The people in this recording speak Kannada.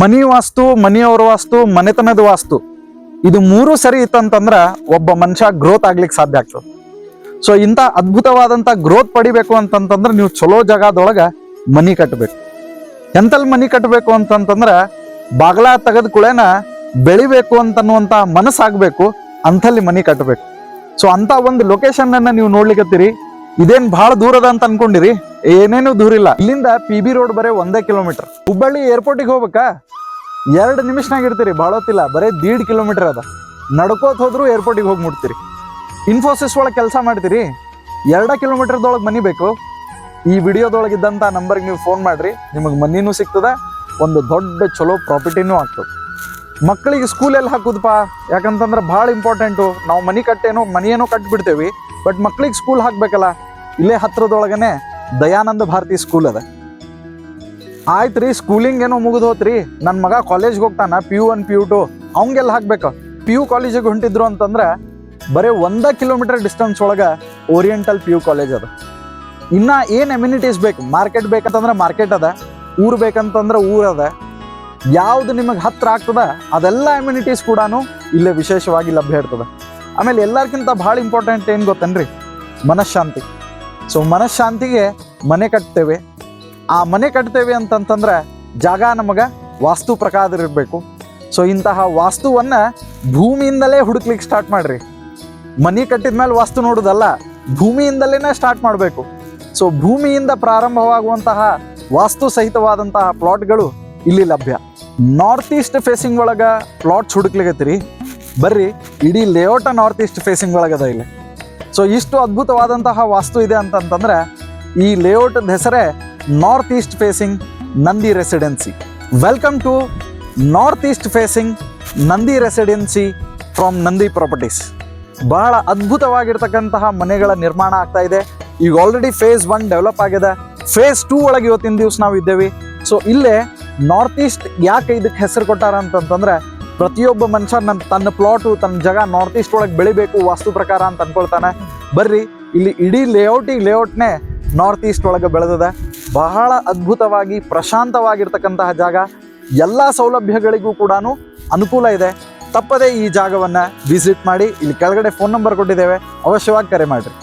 ಮನಿ ವಾಸ್ತು, ಮನೆಯವರ ವಾಸ್ತು, ಮನೆತನದ ವಾಸ್ತು ಇದು ಮೂರು ಸರಿ ಇತ್ತಂತಂದ್ರ ಒಬ್ಬ ಮನುಷ್ಯ ಗ್ರೋತ್ ಆಗ್ಲಿಕ್ಕೆ ಸಾಧ್ಯ ಆಗ್ತದೆ. ಸೊ ಇಂಥ ಅದ್ಭುತವಾದಂಥ ಗ್ರೋತ್ ಪಡಿಬೇಕು ಅಂತಂತಂದ್ರೆ ನೀವು ಚಲೋ ಜಾಗದೊಳಗ ಮನಿ ಕಟ್ಟಬೇಕು. ಎಂತಲ್ಲಿ ಮನಿ ಕಟ್ಟಬೇಕು ಅಂತಂತಂದ್ರ ಬಾಗ್ಲ ತೆಗೆದ ಕುಳೇನ ಬೆಳಿಬೇಕು ಅಂತನ್ನುವಂತ ಮನಸ್ಸಾಗಬೇಕು, ಅಂಥಲ್ಲಿ ಮನಿ ಕಟ್ಟಬೇಕು. ಸೊ ಅಂತ ಒಂದು ಲೊಕೇಶನ್ ಅನ್ನ ನೀವು ನೋಡ್ಲಿಕ್ಕತ್ತೀರಿ. ಇದೇನ್ ಬಹಳ ದೂರದ ಅಂತ ಅನ್ಕೊಂಡಿರಿ, ಏನೇನು ದೂರ ಇಲ್ಲ. ಇಲ್ಲಿಂದ PB ರೋಡ್ ಬರೀ 1 ಕಿಲೋಮೀಟರ್. ಹುಬ್ಬಳ್ಳಿ ಏರ್ಪೋರ್ಟಿಗೆ ಹೋಗ್ಬೇಕಾ 2 ನಿಮಿಷನಾಗ ಇರ್ತೀರಿ, ಭಾಳ ಹೊತ್ತಿಲ್ಲ, ಬರೀ 1.5 ಕಿಲೋಮೀಟರ್ ಅದ. ನಡ್ಕೋತ ಹೋದ್ರು ಏರ್ಪೋರ್ಟಿಗೆ ಹೋಗಿ ಮುಟ್ತೀರಿ. ಇನ್ಫೋಸಿಸ್ ಒಳಗೆ ಕೆಲಸ ಮಾಡ್ತೀರಿ, 2 ಕಿಲೋಮೀಟರ್ದೊಳಗೆ ಮನಿ ಬೇಕು. ಈ ವಿಡಿಯೋದೊಳಗಿದ್ದಂಥ ನಂಬರ್ಗೆ ನೀವು ಫೋನ್ ಮಾಡ್ರಿ, ನಿಮಗೆ ಮನಿನೂ ಸಿಗ್ತದ, ಒಂದು ದೊಡ್ಡ ಚಲೋ ಪ್ರಾಪರ್ಟಿನೂ ಆಗ್ತದೆ. ಮಕ್ಕಳಿಗೆ ಸ್ಕೂಲೆಲ್ಲಿ ಹಾಕುದಪ್ಪ, ಯಾಕಂತಂದ್ರೆ ಭಾಳ ಇಂಪಾರ್ಟೆಂಟು. ನಾವು ಮನಿಯೇನೋ ಕಟ್ಬಿಡ್ತೇವಿ, ಬಟ್ ಮಕ್ಳಿಗೆ ಸ್ಕೂಲ್ ಹಾಕ್ಬೇಕಲ್ಲ. ಇಲ್ಲೇ ಹತ್ರದೊಳಗನೆ ದಯಾನಂದ ಭಾರತಿ ಸ್ಕೂಲ್ ಅದ. ಆಯ್ತು ರೀ, ಸ್ಕೂಲಿಂಗ್ ಏನೋ ಮುಗಿದು ಹೋತ್ರಿ, ನನ್ನ ಮಗ ಕಾಲೇಜ್ಗೆ ಹೋಗ್ತಾನ, PU1 PU2 ಅವಂಗೆಲ್ಲ ಹಾಕ್ಬೇಕು. PU ಕಾಲೇಜಿಗೆ ಹೊಂಟಿದ್ರು ಅಂತಂದ್ರೆ ಬರೀ 1 ಕಿಲೋಮೀಟರ್ ಡಿಸ್ಟೆನ್ಸ್ ಒಳಗೆ ಓರಿಯೆಂಟಲ್ PU ಕಾಲೇಜ್ ಅದ. ಇನ್ನ ಏನು ಅಮ್ಯುನಿಟೀಸ್ ಬೇಕು, ಮಾರ್ಕೆಟ್ ಬೇಕಂತಂದ್ರೆ ಮಾರ್ಕೆಟ್ ಅದ, ಊರು ಬೇಕಂತಂದ್ರೆ ಊರು ಅದ. ಯಾವುದು ನಿಮಗೆ ಹತ್ರ ಆಗ್ತದ ಅದೆಲ್ಲ ಅಮ್ಯುನಿಟೀಸ್ ಕೂಡ ಇಲ್ಲೇ ವಿಶೇಷವಾಗಿ ಲಭ್ಯ ಇರ್ತದೆ. ಆಮೇಲೆ ಎಲ್ಲರಿಗಿಂತ ಭಾಳ ಇಂಪಾರ್ಟೆಂಟ್ ಏನು ಗೊತ್ತೇನ್ರಿ, ಮನಃಶಾಂತಿ. ಸೊ ಮನಃಶಾಂತಿಗೆ ಮನೆ ಕಟ್ತೇವೆ. ಆ ಮನೆ ಕಟ್ತೇವೆ ಅಂತಂತಂದ್ರೆ ಜಾಗ ನಮಗೆ ವಾಸ್ತು ಪ್ರಕಾರ ಇರಬೇಕು. ಸೊ ಇಂತಹ ವಾಸ್ತುವನ್ನು ಭೂಮಿಯಿಂದಲೇ ಹುಡುಕ್ಲಿಕ್ಕೆ ಸ್ಟಾರ್ಟ್ ಮಾಡ್ರಿ. ಮನೆ ಕಟ್ಟಿದ ಮೇಲೆ ವಾಸ್ತು ನೋಡೋದಲ್ಲ, ಭೂಮಿಯಿಂದಲೇ ಸ್ಟಾರ್ಟ್ ಮಾಡಬೇಕು. ಸೊ ಭೂಮಿಯಿಂದ ಪ್ರಾರಂಭವಾಗುವಂತಹ ವಾಸ್ತು ಸಹಿತವಾದಂತಹ ಪ್ಲಾಟ್ಗಳು ಇಲ್ಲಿ ಲಭ್ಯ. ನಾರ್ತ್ ಈಸ್ಟ್ ಫೇಸಿಂಗ್ ಒಳಗೆ ಪ್ಲಾಟ್ಸ್ ಹುಡುಕ್ಲಿಗತ್ತೀರಿ, ಬರ್ರಿ ಇಡೀ ಲೇಔಟ ನಾರ್ತ್ ಈಸ್ಟ್ ಫೇಸಿಂಗ್ ಒಳಗದ ಇಲ್ಲಿ. ಸೊ ಇಷ್ಟು ಅದ್ಭುತವಾದಂತಹ ವಾಸ್ತು ಇದೆ ಅಂತಂತಂದ್ರೆ ಈ ಲೇಔಟದ ಹೆಸರೇ north east facing Nandi residency. Welcome to north east facing Nandi residency from Nandi properties. ಬಹಳ ಅದ್ಭುತವಾಗಿರ್ತಕ್ಕಂತಹ ಮನೆಗಳ ನಿರ್ಮಾಣ ಆಗ್ತಾ ಇದೆ. ಈಗ ಆಲ್ರೆಡಿ ಫೇಸ್ 1 ಡೆವಲಪ್ ಆಗಿದೆ. ಫೇಸ್ 2 ಒಳಗೆ ಇವತ್ತಿನ ದಿವಸ ನಾವು ಇದ್ದೇವೆ. ಸೊ ಇಲ್ಲೇ ನಾರ್ತ್ ಈಸ್ಟ್ ಯಾಕೆ ಇದಕ್ಕೆ ಹೆಸರು ಕೊಟ್ಟಾರ ಅಂತಂತಂದ್ರೆ ಪ್ರತಿಯೊಬ್ಬ ಮನುಷ್ಯ ತನ್ನ ಪ್ಲಾಟು, ತನ್ನ ಜಾಗ ನಾರ್ತ್ ಈಸ್ಟ್ ಒಳಗೆ ಬೆಳಿಬೇಕು ವಾಸ್ತು ಪ್ರಕಾರ ಅಂತ ಅನ್ಕೊಳ್ತಾನೆ. ಬರ್ರಿ ಇಲ್ಲಿ ಇಡೀ ಲೇಔಟ್ನೇ ನಾರ್ತ್ ಈಸ್ಟ್ ಒಳಗೆ ಬೆಳೆದಿದೆ. ಬಹಳ ಅದ್ಭುತವಾಗಿ ಪ್ರಶಾಂತವಾಗಿರ್ತಕ್ಕಂತಹ ಜಾಗ, ಎಲ್ಲ ಸೌಲಭ್ಯಗಳಿಗೂ ಕೂಡ ಅನುಕೂಲ ಇದೆ. ತಪ್ಪದೇ ಈ ಜಾಗವನ್ನು ವಿಸಿಟ್ ಮಾಡಿ. ಇಲ್ಲಿ ಕೆಳಗಡೆ ಫೋನ್ ನಂಬರ್ ಕೊಟ್ಟಿದ್ದೇವೆ, ಅವಶ್ಯವಾಗಿ ಕರೆ ಮಾಡಿರಿ.